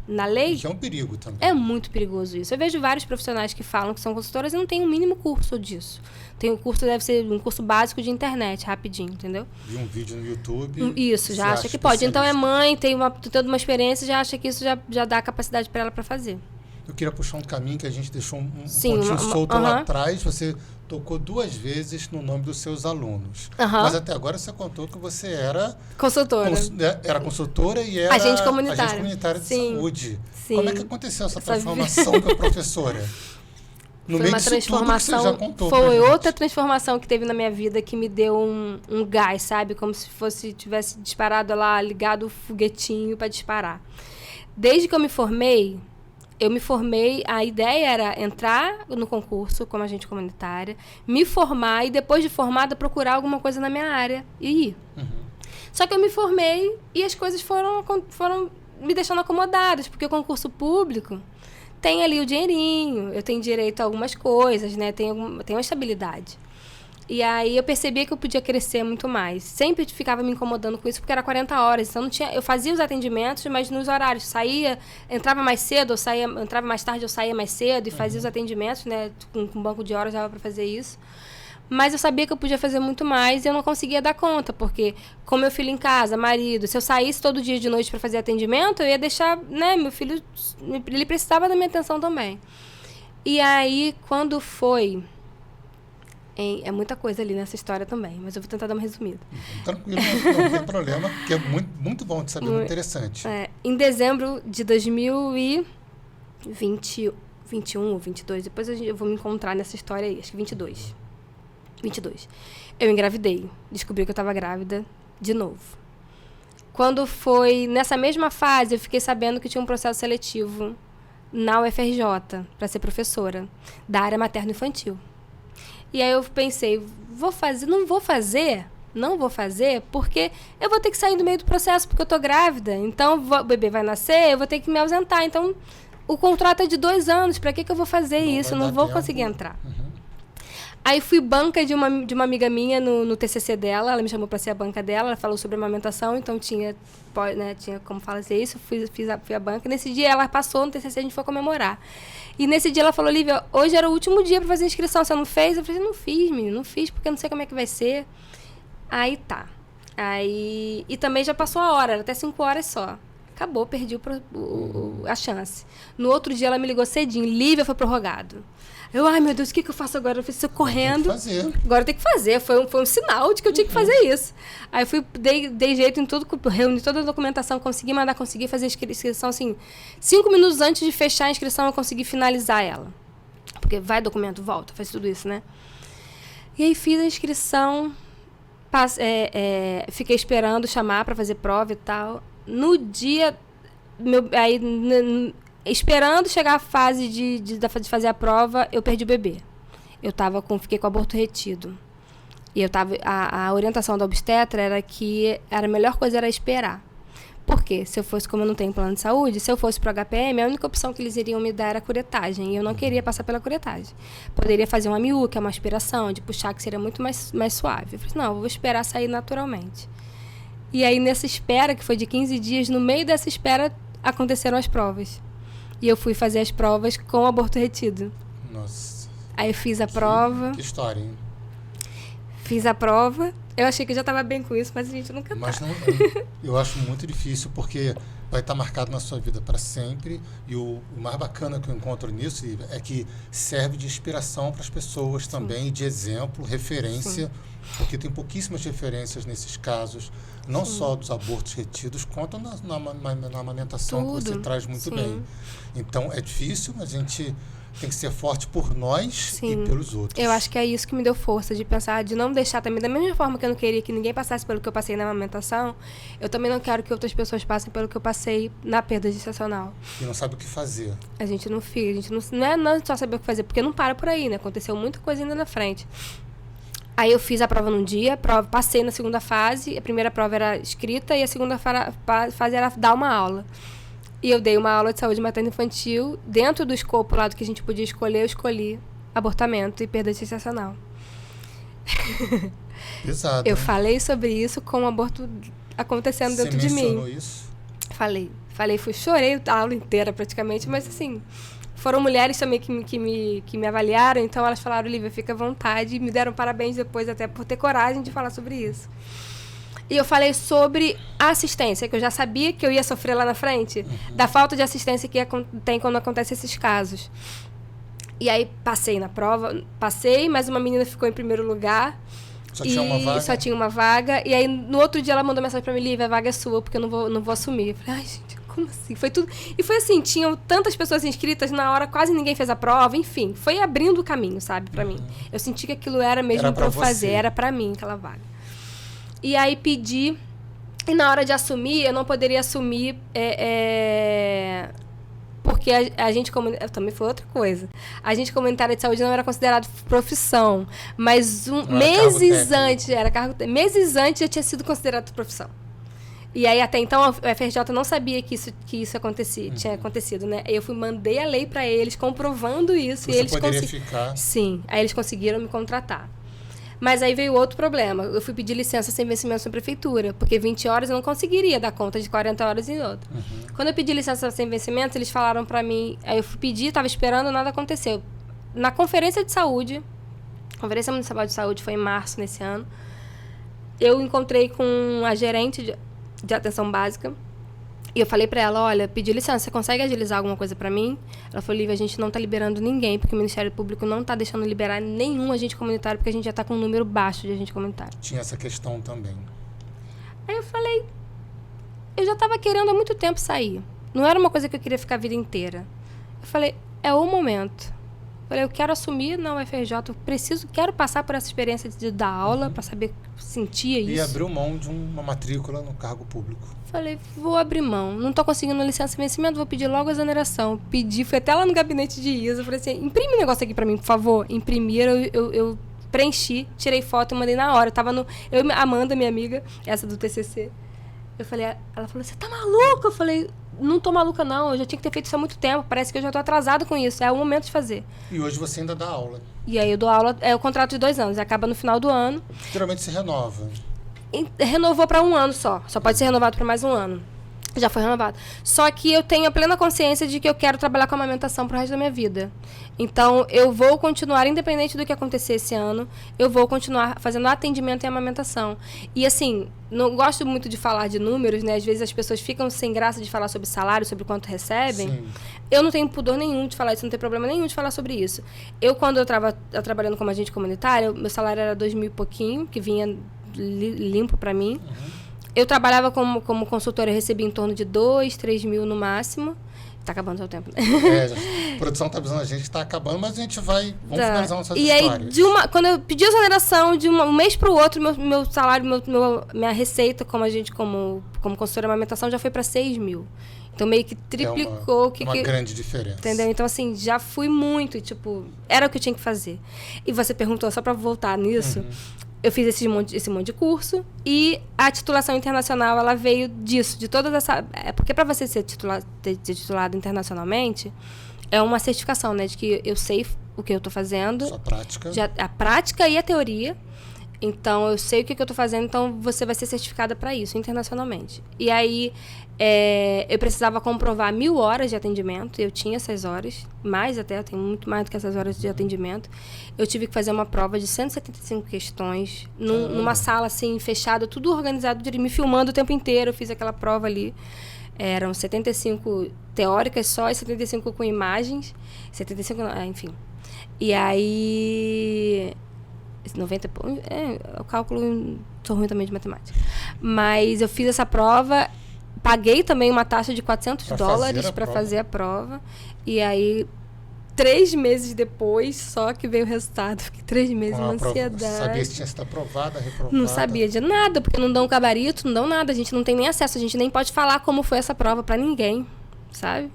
Na lei... Isso é um perigo também. É muito perigoso isso. Eu vejo vários profissionais que falam que são consultoras e não tem o mínimo curso disso. Tem um curso, deve ser um curso básico de internet, rapidinho, entendeu? Vi um vídeo no YouTube. Isso, já acha que pode. Então é mãe, tem toda uma experiência, já acha que isso já dá capacidade para ela para fazer. Eu queria puxar um caminho que a gente deixou um Sim, pontinho solto lá atrás. Você tocou 2 vezes no nome dos seus alunos. Mas até agora você contou que você era... Consultora. Era consultora e era... Agente comunitária. Agente comunitária de saúde. Sim. Como é que aconteceu essa transformação com a professora? No foi meio uma disso transformação, tudo que você já contou foi outra transformação que teve na minha vida que me deu um gás, sabe? Como se tivesse disparado lá, ligado o foguetinho para disparar. Desde que eu me formei, a ideia era entrar no concurso como agente comunitária, me formar e depois de formada procurar alguma coisa na minha área e ir. Só que eu me formei e as coisas foram me deixando acomodadas, porque o concurso público tem ali o dinheirinho, eu tenho direito a algumas coisas, né? Tem uma estabilidade. E aí eu percebia que eu podia crescer muito mais. Sempre ficava me incomodando com isso, porque era 40 horas. Então eu fazia os atendimentos, mas nos horários. Entrava mais cedo, entrava mais tarde, eu saía mais cedo e fazia os atendimentos, né? Com banco de horas dava para fazer isso. Mas eu sabia que eu podia fazer muito mais e eu não conseguia dar conta, porque com meu filho em casa, marido, se eu saísse todo dia de noite para fazer atendimento, eu ia deixar, né, meu filho, ele precisava da minha atenção também. E aí, quando foi... É muita coisa ali nessa história também, mas eu vou tentar dar uma resumida. Tranquilo, não tem problema, porque é muito bom de saber, muito interessante. Em dezembro de 2021 ou 22, depois eu vou me encontrar nessa história aí, acho que 22. Eu engravidei, descobri que eu estava grávida de novo. Quando foi nessa mesma fase, eu fiquei sabendo que tinha um processo seletivo na UFRJ para ser professora da área materno-infantil. E aí eu pensei, não vou fazer, porque eu vou ter que sair do meio do processo, porque eu tô grávida. Então, o bebê vai nascer, eu vou ter que me ausentar. Então, o contrato é de 2 anos, para que eu vou fazer isso? Eu não vou conseguir entrar. Aí fui banca de uma amiga minha no TCC dela, ela me chamou para ser a banca dela, ela falou sobre amamentação, então tinha como fazer isso, fui a banca. Nesse dia ela passou no TCC, a gente foi comemorar. E nesse dia ela falou, Lívia, hoje era o último dia para fazer a inscrição, você não fez? Eu falei, não fiz, menino, não fiz, porque eu não sei como é que vai ser. Aí tá. E também já passou a hora, era até 5 horas só. Acabou, perdi a chance. No outro dia ela me ligou cedinho, Lívia, foi prorrogado. Ai meu Deus, o que eu faço agora? Eu fiz isso correndo. Agora eu tenho que fazer. Foi um sinal de que eu tinha que fazer isso. Aí eu dei jeito em tudo, reuni toda a documentação, consegui fazer a inscrição, assim, 5 minutos antes de fechar a inscrição, eu consegui finalizar ela. Porque vai documento, volta, faz tudo isso, né? E aí fiz a inscrição, fiquei esperando chamar para fazer prova e tal. No dia, esperando chegar a fase de fazer a prova, eu perdi o bebê. Fiquei com aborto retido. E a orientação da obstetra era que a melhor coisa era esperar. Por quê? Se eu fosse, como eu não tenho plano de saúde, se eu fosse pro HPM, a única opção que eles iriam me dar era a curetagem. E eu não queria passar pela curetagem. Poderia fazer uma miúca, que é uma aspiração, de puxar, que seria muito mais suave. Eu falei, não, eu vou esperar sair naturalmente. E aí, nessa espera, que foi de 15 dias, no meio dessa espera, aconteceram as provas. E eu fui fazer as provas com aborto retido. Nossa. Aí eu fiz a prova. Que história, hein? Fiz a prova. Eu achei que eu já estava bem com isso, mas a gente nunca tá. Mas não, eu acho muito difícil, porque vai estar marcado na sua vida para sempre. E o mais bacana que eu encontro nisso é que serve de inspiração para as pessoas também, de exemplo, referência, porque tem pouquíssimas referências nesses casos, não só dos abortos retidos, quanto na amamentação, que você traz muito bem. Então, é difícil, mas a gente tem que ser forte por nós e pelos outros. Eu acho que é isso que me deu força, de pensar, de não deixar também, da mesma forma que eu não queria que ninguém passasse pelo que eu passei na amamentação, eu também não quero que outras pessoas passem pelo que eu passei na perda gestacional. E não sabe o que fazer. A gente não fica, a gente não é só saber o que fazer, porque não para por aí, né? Aconteceu muita coisa ainda na frente. Aí eu fiz a prova num dia, passei na segunda fase, a primeira prova era escrita e a segunda fase era dar uma aula. E eu dei uma aula de saúde materno-infantil. Dentro do escopo lá do que a gente podia escolher, eu escolhi abortamento e perda gestacional. Pesado. Eu falei sobre isso com o aborto acontecendo dentro de mim. Você mencionou isso? Falei, chorei a aula inteira praticamente, mas assim, foram mulheres também que me avaliaram, então elas falaram, Olivia, fica à vontade, e me deram parabéns depois até por ter coragem de falar sobre isso. E eu falei sobre a assistência, que eu já sabia que eu ia sofrer lá na frente, da falta de assistência que tem quando acontecem esses casos. E aí passei na prova, mas uma menina ficou em primeiro lugar. Só tinha uma vaga? Só tinha uma vaga. E aí no outro dia ela mandou mensagem pra mim, Lívia, a vaga é sua, porque eu não vou assumir. Eu falei, ai gente, como assim? Foi tudo. E foi assim, tinham tantas pessoas inscritas, na hora quase ninguém fez a prova, enfim, foi abrindo o caminho, sabe, pra mim. Eu senti que aquilo era mesmo pra eu fazer, era pra mim aquela vaga. E aí pedi, e na hora de assumir, eu não poderia assumir, porque a gente comunitária, também foi outra coisa, a gente comunitária de saúde não era considerado profissão, mas meses antes já tinha sido considerado profissão. E aí até então a FRJ não sabia que isso acontecia, tinha acontecido, né? Eu mandei a lei para eles comprovando isso. Você poderia ficar. Sim, aí eles conseguiram me contratar. Mas aí veio outro problema. Eu fui pedir licença sem vencimento na prefeitura, porque 20 horas eu não conseguiria dar conta de 40 horas em outra. Quando eu pedi licença sem vencimento, eles falaram pra mim... Aí eu fui pedir, estava esperando, nada aconteceu. Na Conferência de Saúde, Conferência Municipal de Saúde foi em março nesse ano, eu encontrei com a gerente de atenção básica, e eu falei pra ela, olha, pedi licença, você consegue agilizar alguma coisa pra mim? Ela falou, Lívia, a gente não tá liberando ninguém, porque o Ministério Público não tá deixando liberar nenhum agente comunitário, porque a gente já tá com um número baixo de agente comunitário. Tinha essa questão também. Aí eu falei, eu já tava querendo há muito tempo sair. Não era uma coisa que eu queria ficar a vida inteira. Eu falei, é o momento. Eu falei, eu quero assumir na UFRJ, quero passar por essa experiência de dar aula, pra saber, sentir isso. E abriu mão de uma matrícula no cargo público. Falei, vou abrir mão. Não tô conseguindo licença e vencimento, vou pedir logo a exoneração. Pedi, fui até lá no gabinete de ISA, falei assim, imprime um negócio aqui pra mim, por favor. Imprimiram, eu preenchi, tirei foto e mandei na hora. Eu e a Amanda, minha amiga, essa do TCC. Eu falei, ela falou, você tá maluca? Eu falei, não tô maluca não, eu já tinha que ter feito isso há muito tempo, parece que eu já tô atrasada com isso, é o momento de fazer. E hoje você ainda dá aula? E aí eu dou aula, é o contrato de 2 anos, acaba no final do ano. Geralmente se renova. Renovou para 1 ano só pode ser renovado para mais 1 ano. Já foi renovado. Só que eu tenho a plena consciência de que eu quero trabalhar com amamentação pro resto da minha vida. Então, eu vou continuar, independente do que acontecer esse ano, eu vou continuar fazendo atendimento em amamentação. E, assim, não gosto muito de falar de números, né? Às vezes as pessoas ficam sem graça de falar sobre salário, sobre quanto recebem. Sim. Eu não tenho pudor nenhum de falar isso, não tem problema nenhum de falar sobre isso. Quando eu estava trabalhando como agente comunitário, meu salário era 2.000 e pouquinho, que vinha limpo para mim. Eu trabalhava como consultora, eu recebia em torno de 2, 3 mil no máximo. Tá acabando o seu tempo, né? A produção tá avisando a gente que tá acabando, mas a gente vamos finalizar nossas histórias. E aí, quando eu pedi a exoneração, de um mês pro outro, meu salário, minha receita como consultora de amamentação já foi para 6 mil. Então, meio que triplicou. É uma grande diferença. Entendeu? Então, assim, já fui muito, tipo, era o que eu tinha que fazer. E você perguntou, só para voltar nisso, eu fiz esse monte de curso e a titulação internacional, ela veio disso, de todas essa... Porque para você ser titulado internacionalmente, é uma certificação, né? De que eu sei o que eu estou fazendo. Sua prática. A prática e a teoria. Então, eu sei o que eu estou fazendo, então você vai ser certificada para isso, internacionalmente. E aí, eu precisava comprovar 1.000 horas de atendimento, eu tinha essas horas, mais até, eu tenho muito mais do que essas horas de atendimento. Eu tive que fazer uma prova de 175 questões, numa sala, assim, fechada, tudo organizado, me filmando o tempo inteiro, eu fiz aquela prova ali. Eram 75 teóricas só e 75 com imagens, 75, enfim. E aí... 90, o cálculo, sou ruim também de matemática. Mas eu fiz essa prova, paguei também uma taxa de $400 para fazer a prova. E aí, 3 meses depois, só que veio o resultado. Fiquei 3 meses na ansiedade. Você sabia se tinha sido aprovada, reprovada? Não sabia de nada, porque não dão gabarito, não dão nada. A gente não tem nem acesso, a gente nem pode falar como foi essa prova para ninguém, sabe?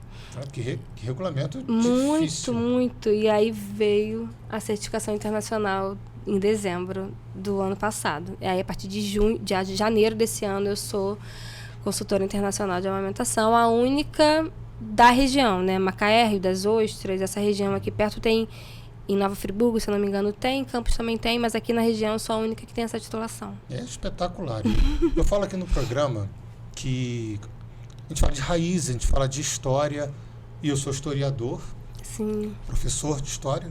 Que regulamento muito, difícil. Muito. E aí veio a certificação internacional em dezembro do ano passado. E aí, a partir de janeiro desse ano, eu sou consultora internacional de amamentação, a única da região, né? Macaé, Rio das Ostras, essa região aqui perto tem, em Nova Friburgo, se eu não me engano, tem, Campos também tem, mas aqui na região eu sou a única que tem essa titulação. É espetacular. Eu falo aqui no programa que a gente fala de raiz, a gente fala de história, e eu sou historiador, Sim. professor de história,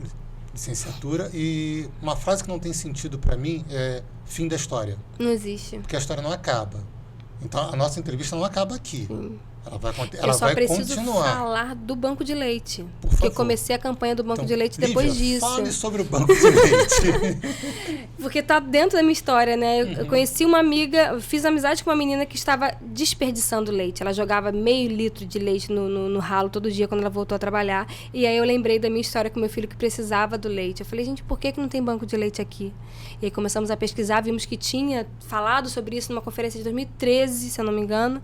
licenciatura, e uma frase que não tem sentido para mim é fim da história. Não existe. Porque a história não acaba. Então, a nossa entrevista não acaba aqui. Sim. Ela vai continuar. Eu só preciso falar do banco de leite. Porque eu comecei a campanha do banco de leite depois Lívia, disso. Fale sobre o banco de leite. Porque tá dentro da minha história, né? Eu conheci uma amiga, fiz amizade com uma menina que estava desperdiçando leite. Ela jogava meio litro de leite no ralo todo dia quando ela voltou a trabalhar. E aí eu lembrei da minha história com meu filho que precisava do leite. Eu falei, gente, por que não tem banco de leite aqui? E aí começamos a pesquisar, vimos que tinha falado sobre isso numa conferência de 2013, se eu não me engano.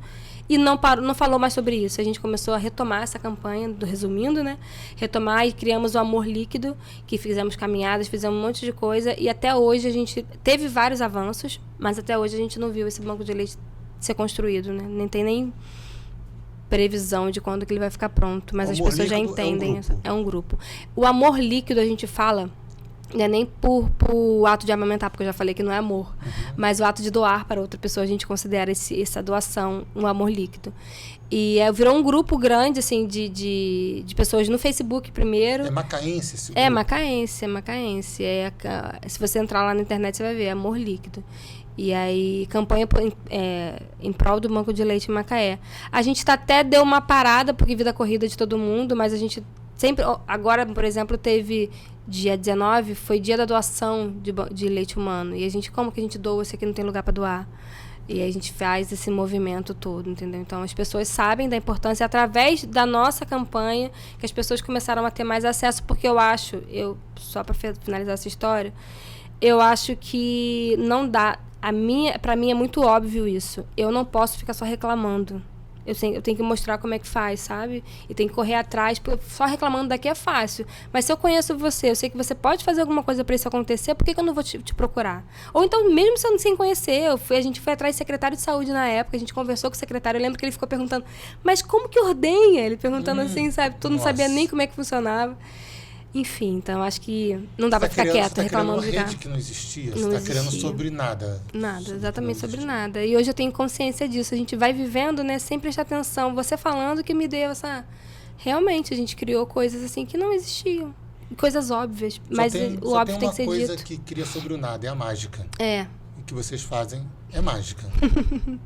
E não falou mais sobre isso. A gente começou a retomar essa campanha, resumindo, né? Retomar e criamos o Amor Líquido, que fizemos caminhadas, fizemos um monte de coisa. E até hoje a gente teve vários avanços, mas até hoje a gente não viu esse banco de leite ser construído, né? Nem tem nem previsão de quando que ele vai ficar pronto. Mas as pessoas já entendem. É um grupo. O Amor Líquido a gente fala... Não é nem por ato de amamentar, porque eu já falei que não é amor. Mas o ato de doar para outra pessoa, a gente considera essa doação um amor líquido. E virou um grupo grande, assim, de pessoas no Facebook primeiro. É macaense esse grupo? É macaense. Se você entrar lá na internet, você vai ver, Amor Líquido. E aí, campanha em prol do Banco de Leite em Macaé. A gente deu uma parada, porque vida corrida de todo mundo, mas a gente sempre... Agora, por exemplo, teve... Dia 19 foi dia da doação de leite humano. E a gente, como que a gente doa se aqui não tem lugar para doar? E aí a gente faz esse movimento todo, entendeu? Então as pessoas sabem da importância, através da nossa campanha, que as pessoas começaram a ter mais acesso, porque só para finalizar essa história, eu acho que não dá. Para mim é muito óbvio isso. Eu não posso ficar só reclamando. Eu tenho que mostrar como é que faz, sabe? E tem que correr atrás. Só reclamando daqui é fácil. Mas se eu conheço você, eu sei que você pode fazer alguma coisa para isso acontecer, por que eu não vou te procurar? Ou então, mesmo sem conhecer, a gente foi atrás do secretário de saúde na época, a gente conversou com o secretário, eu lembro que ele ficou perguntando, mas como que ordenha? Ele perguntando assim, sabe? Tu não sabia nem como é que funcionava. Enfim, então acho que não dá para ficar quieto reclamando de uma rede que não existia. Você está criando sobre nada. Nada, exatamente sobre nada. E hoje eu tenho consciência disso. A gente vai vivendo, né, sem prestar atenção. Você falando que me deu essa... Realmente, a gente criou coisas assim que não existiam. Coisas óbvias. Mas o óbvio tem que ser dito. Tem uma coisa que cria sobre o nada, é a mágica. O que vocês fazem é mágica.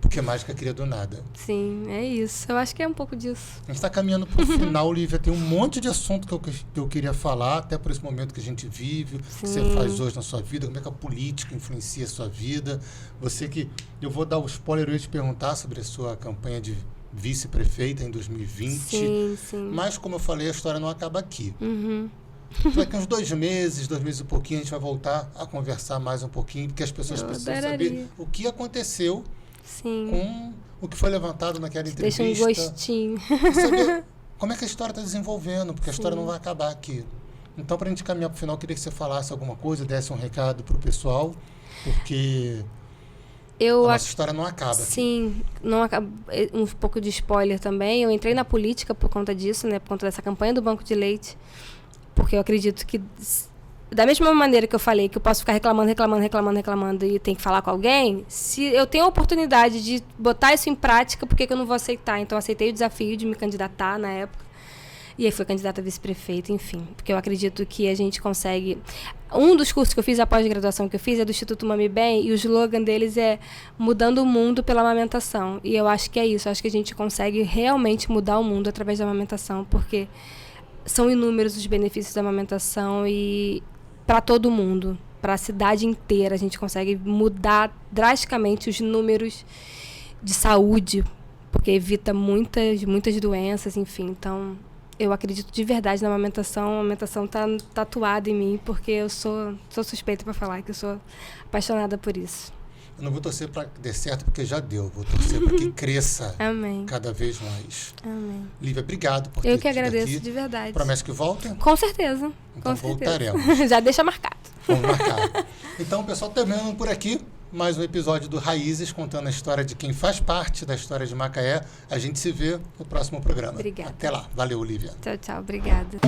Porque mágica cria do nada. Sim, é isso. Eu acho que é um pouco disso. A gente está caminhando para o final, Lívia. Tem um monte de assunto que eu queria falar, até por esse momento que a gente vive, o que você faz hoje na sua vida, como é que a política influencia a sua vida. Você que... Eu vou dar o spoiler, eu ia te perguntar sobre a sua campanha de vice-prefeita em 2020. Sim. Mas, como eu falei, a história não acaba aqui. Daqui uns 2 meses e pouquinho, a gente vai voltar a conversar mais um pouquinho, porque as pessoas precisam saber o que aconteceu com o que foi levantado naquela Deixa entrevista. um gostinho. E saber como é que a história está desenvolvendo, porque a história Sim. não vai acabar aqui. Então, para a gente caminhar para o final, eu queria que você falasse alguma coisa, desse um recado para o pessoal, porque a nossa história não acaba aqui. Sim, não acaba, um pouco de spoiler também. Eu entrei na política por conta disso, né? Por conta dessa campanha do Banco de Leite, porque eu acredito que, da mesma maneira que eu falei que eu posso ficar reclamando e tem que falar com alguém, se eu tenho a oportunidade de botar isso em prática, por que eu não vou aceitar? Então, eu aceitei o desafio de me candidatar na época. E aí fui candidata a vice-prefeito, enfim. Porque eu acredito que a gente consegue... Um dos cursos que eu fiz, a pós-graduação que eu fiz, é do Instituto Mami Bem, e o slogan deles é mudando o mundo pela amamentação. E eu acho que é isso. Eu acho que a gente consegue realmente mudar o mundo através da amamentação, porque são inúmeros os benefícios da amamentação e para todo mundo, para a cidade inteira. A gente consegue mudar drasticamente os números de saúde, porque evita muitas doenças, enfim. Então... eu acredito de verdade na amamentação. A amamentação está tatuada em mim, porque eu sou suspeita para falar que eu sou apaixonada por isso. Eu não vou torcer para que dê certo, porque já deu. Vou torcer para que cresça Amém. cada vez mais. Amém. Lívia, obrigado por ter Eu que vindo agradeço, aqui. de verdade. Promete que volta? Com certeza. Então com certeza. voltaremos. Já deixa marcado. Vamos marcar. Então, pessoal, terminando por aqui. Mais um episódio do Raízes, contando a história de quem faz parte da história de Macaé. A gente se vê no próximo programa. Obrigada. Até lá. Valeu, Lívia. Tchau, tchau. Obrigada.